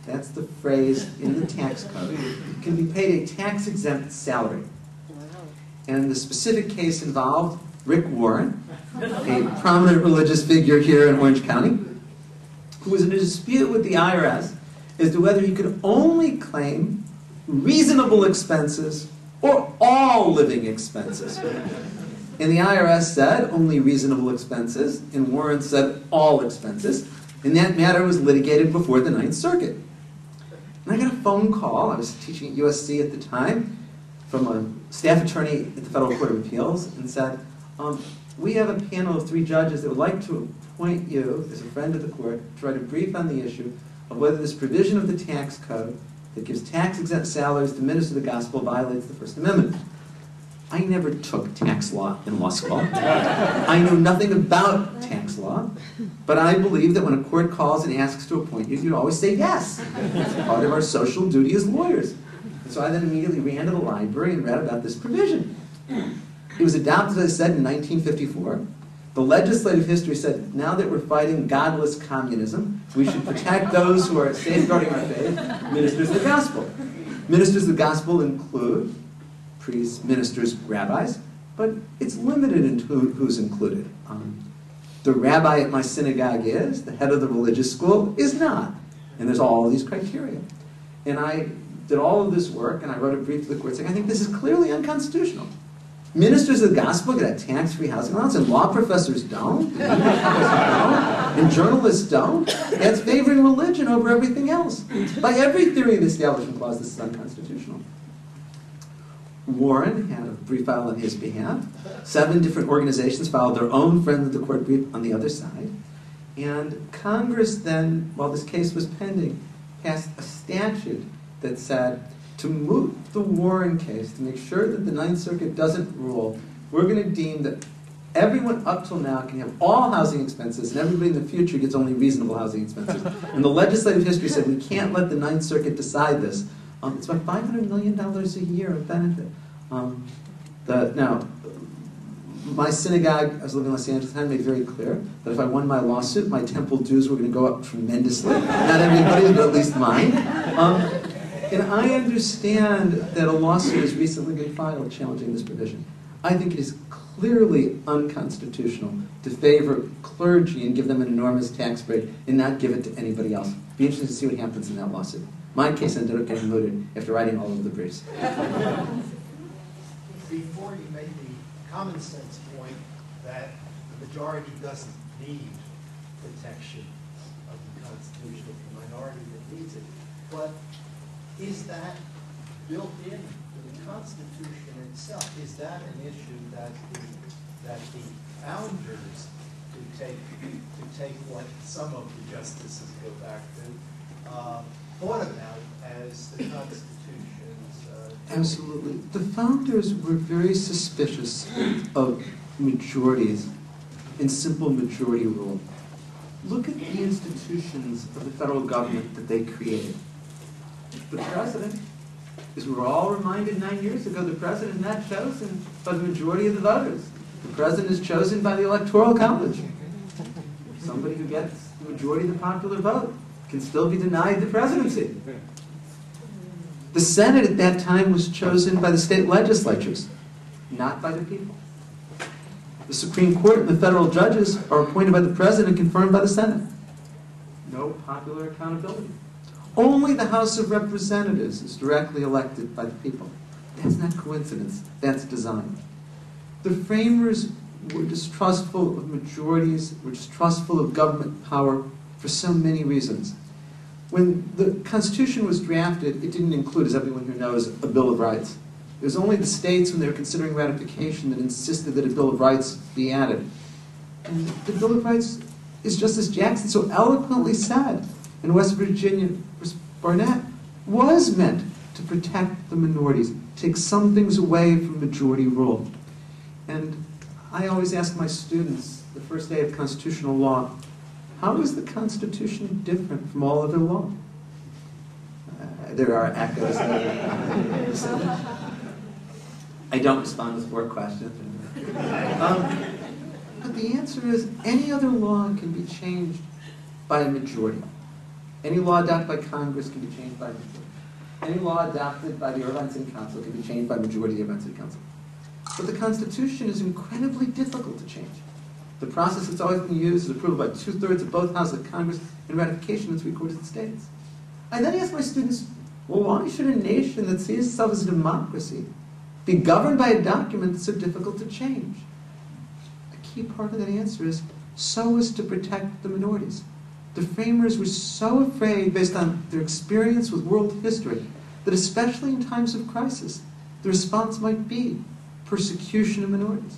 C: that's the phrase in the tax code, can be paid a tax-exempt salary. And the specific case involved Rick Warren, a prominent religious figure here in Orange County, who was in a dispute with the IRS as to whether he could only claim reasonable expenses or all living expenses. And the IRS said only reasonable expenses, and Warren said all expenses, and that matter was litigated before the Ninth Circuit. And I got a phone call, I was teaching at USC at the time, from a staff attorney at the Federal Court of Appeals, and said, we have a panel of 3 judges that would like to appoint you as a friend of the court to write a brief on the issue of whether this provision of the tax code that gives tax-exempt salaries to ministers of the gospel violates the First Amendment. I never took tax law in law school. I knew nothing about tax law, but I believe that when a court calls and asks to appoint you, you always say yes. It's part of our social duty as lawyers. And so I then immediately ran to the library and read about this provision. It was adopted, as I said, in 1954. The legislative history said, now that we're fighting godless communism, we should protect those who are safeguarding our faith, ministers of the gospel. Ministers of the gospel include priests, ministers, rabbis, but it's limited in who's included. The rabbi at my synagogue is, the head of the religious school is not. And there's all these criteria. And I did all of this work, and I wrote a brief to the court saying, I think this is clearly unconstitutional. Ministers of the gospel get a tax-free housing allowance, and law professors don't, and journalists don't. That's favoring religion over everything else. By every theory of the Establishment Clause, this is unconstitutional. Warren had a brief filed on his behalf. 7 different organizations filed their own friend of the court brief on the other side. And Congress then, while this case was pending, passed a statute that said to moot the Warren case, to make sure that the Ninth Circuit doesn't rule, we're going to deem that everyone up till now can have all housing expenses, and everybody in the future gets only reasonable housing expenses. And the legislative history said we can't let the Ninth Circuit decide this. It's about $500 million a year of benefit. Now, my synagogue, I was living in Los Angeles, had made very clear that if I won my lawsuit, my temple dues were going to go up tremendously. Not everybody's, but at least mine. And I understand that a lawsuit has recently been filed challenging this provision. I think it is clearly unconstitutional to favor clergy and give them an enormous tax break and not give it to anybody else. Be interesting to see what happens in that lawsuit. My case ended up getting mooted after writing all of the briefs.
H: Before you make the common sense point that the majority doesn't need protection of the Constitution, it's the minority that needs it, but is that built into the Constitution itself? Is that an issue that the founders to take what some of the justices go back to thought about as the Constitution's
C: Absolutely. The founders were very suspicious of majorities and simple majority rule. Look at the institutions of the federal government that they created. The president, as we were all reminded 9 years ago, the president is not chosen by the majority of the voters. The president is chosen by the Electoral College. Somebody who gets the majority of the popular vote can still be denied the presidency. The Senate at that time was chosen by the state legislatures, not by the people. The Supreme Court and the federal judges are appointed by the president and confirmed by the Senate. No popular accountability. Only the House of Representatives is directly elected by the people. That's not coincidence. That's design. The framers were distrustful of majorities, were distrustful of government power for so many reasons. When the Constitution was drafted, it didn't include, as everyone here knows, a Bill of Rights. It was only the states, when they were considering ratification, that insisted that a Bill of Rights be added. And the Bill of Rights, as Justice Jackson so eloquently said in West Virginia v. Barnett, was meant to protect the minorities, take some things away from majority rule. And I always ask my students, the first day of constitutional law, how is the Constitution different from all other law? There are echoes. I don't respond with 4 questions. But the answer is any other law can be changed by a majority. Any law adopted by Congress can be changed by a majority. Any law adopted by the Irvine City Council can be changed by a majority of the Irvine City Council. But the Constitution is incredibly difficult to change. The process that's always been used is approval by 2/3 of both houses of Congress and ratification in 3/4 of the states. I then ask my students, well, why should a nation that sees itself as a democracy be governed by a document that's so difficult to change? A key part of that answer is so as to protect the minorities. The framers were so afraid, based on their experience with world history, that especially in times of crisis, the response might be persecution of minorities.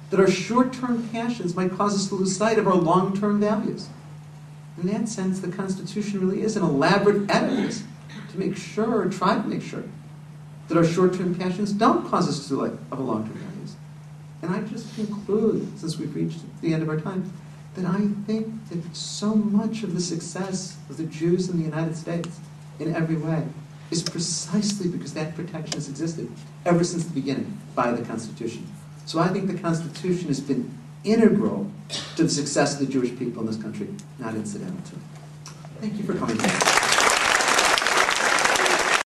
C: That our short-term passions might cause us to lose sight of our long-term values. In that sense, the Constitution really is an elaborate edifice to make sure, or try to make sure, that our short-term passions don't cause us to lose sight of our long-term values. And I just conclude, since we've reached the end of our time, that I think that so much of the success of the Jews in the United States, in every way, is precisely because that protection has existed ever since the beginning by the Constitution. So I think the Constitution has been integral to the success of the Jewish people in this country, not incidental to it. Thank you for coming.